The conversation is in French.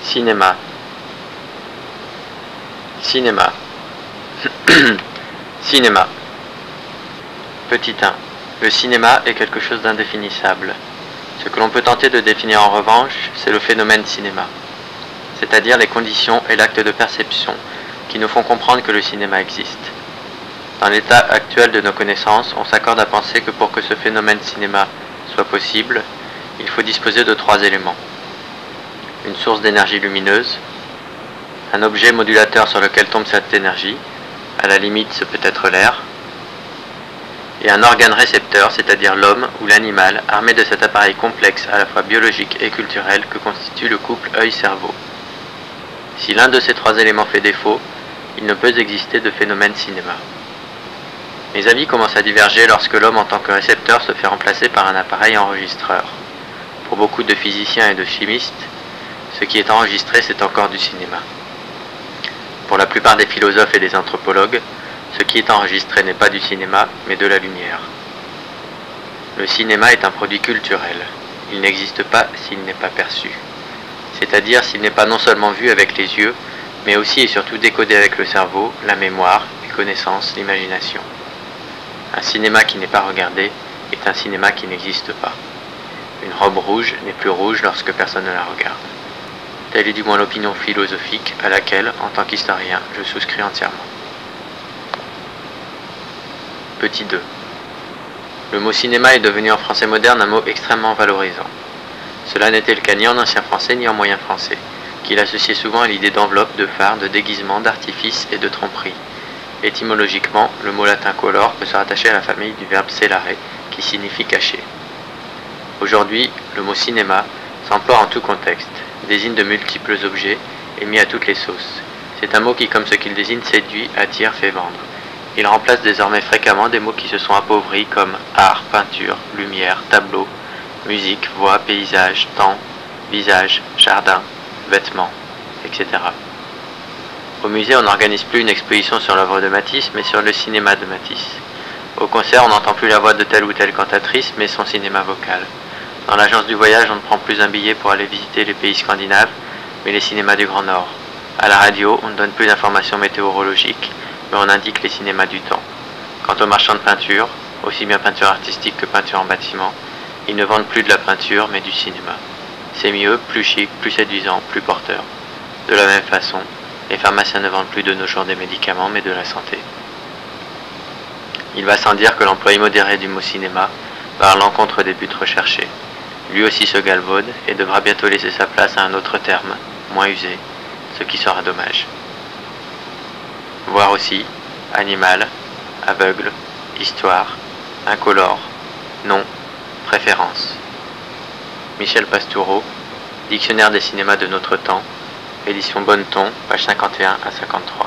Cinéma. Cinéma. Cinéma. Petit 1. Le cinéma est quelque chose d'indéfinissable. Ce que l'on peut tenter de définir en revanche, c'est le phénomène cinéma, c'est-à-dire les conditions et l'acte de perception qui nous font comprendre que le cinéma existe. Dans l'état actuel de nos connaissances, on s'accorde à penser que pour que ce phénomène cinéma soit possible, il faut disposer de 3 éléments. Une source d'énergie lumineuse, un objet modulateur sur lequel tombe cette énergie, à la limite ce peut être l'air, et un organe récepteur, c'est-à-dire l'homme ou l'animal, armé de cet appareil complexe à la fois biologique et culturel que constitue le couple œil-cerveau. Si l'un de ces 3 éléments fait défaut, il ne peut exister de phénomène cinéma. Mes avis commencent à diverger lorsque l'homme en tant que récepteur se fait remplacer par un appareil enregistreur. Pour beaucoup de physiciens et de chimistes, ce qui est enregistré c'est encore du cinéma. Pour la plupart des philosophes et des anthropologues, ce qui est enregistré n'est pas du cinéma, mais de la lumière. Le cinéma est un produit culturel. Il n'existe pas s'il n'est pas perçu. C'est-à-dire s'il n'est pas non seulement vu avec les yeux, mais aussi et surtout décodé avec le cerveau, la mémoire, les connaissances, l'imagination. Un cinéma qui n'est pas regardé est un cinéma qui n'existe pas. Une robe rouge n'est plus rouge lorsque personne ne la regarde. Telle est du moins l'opinion philosophique à laquelle, en tant qu'historien, je souscris entièrement. Petit 2. Le mot cinéma est devenu en français moderne un mot extrêmement valorisant. Cela n'était le cas ni en ancien français ni en moyen français, qui l'associait souvent à l'idée d'enveloppe, de phare, de déguisement, d'artifice et de tromperie. Étymologiquement, le mot latin color peut se rattacher à la famille du verbe celare, qui signifie cacher. Aujourd'hui, le mot cinéma s'emploie en tout contexte, désigne de multiples objets et mis à toutes les sauces. C'est un mot qui, comme ce qu'il désigne, séduit, attire, fait vendre. Il remplace désormais fréquemment des mots qui se sont appauvris comme art, peinture, lumière, tableau, musique, voix, paysage, temps, visage, jardin, vêtements, etc. Au musée, on n'organise plus une exposition sur l'œuvre de Matisse, mais sur le cinéma de Matisse. Au concert, on n'entend plus la voix de telle ou telle cantatrice, mais son cinéma vocal. Dans l'agence du voyage, on ne prend plus un billet pour aller visiter les pays scandinaves, mais les cinémas du Grand Nord. À la radio, on ne donne plus d'informations météorologiques, mais on indique les cinémas du temps. Quant aux marchands de peinture, aussi bien peinture artistique que peinture en bâtiment, ils ne vendent plus de la peinture, mais du cinéma. C'est mieux, plus chic, plus séduisant, plus porteur. De la même façon, les pharmaciens ne vendent plus de nos jours des médicaments, mais de la santé. Il va sans dire que l'emploi immodéré du mot cinéma va à l'encontre des buts recherchés. Lui aussi se galvaude et devra bientôt laisser sa place à un autre terme, moins usé, ce qui sera dommage. Voir aussi, animal, aveugle, histoire, incolore, nom, préférence. Michel Pastoureau, Dictionnaire des cinémas de notre temps, édition Bonneton, page 51 à 53.